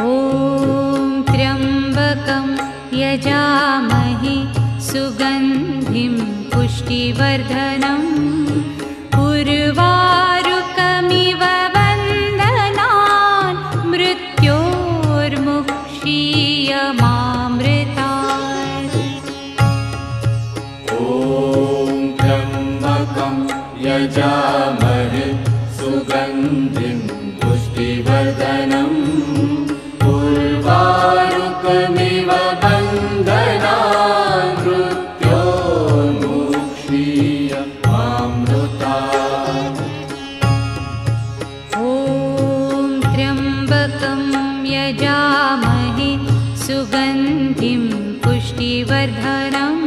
ॐ त्र्यम्बकं यजामहे सुगन्धिं पुष्टिवर्धनम् उर्वारुकमिव वन्दनान् मृत्योर्मुक्षीयमामृतात्। ॐ त्र्यम्बकं यजामहे सुगन्धिं पुष्टिवर्धनम् उर्वारुकमिव वन्दनान् मृत्योर्मुक्षीयमामृतात्। ॐ त्र्यम्बकं यजामहे सुगन्धिं पुष्टिवर्धनम्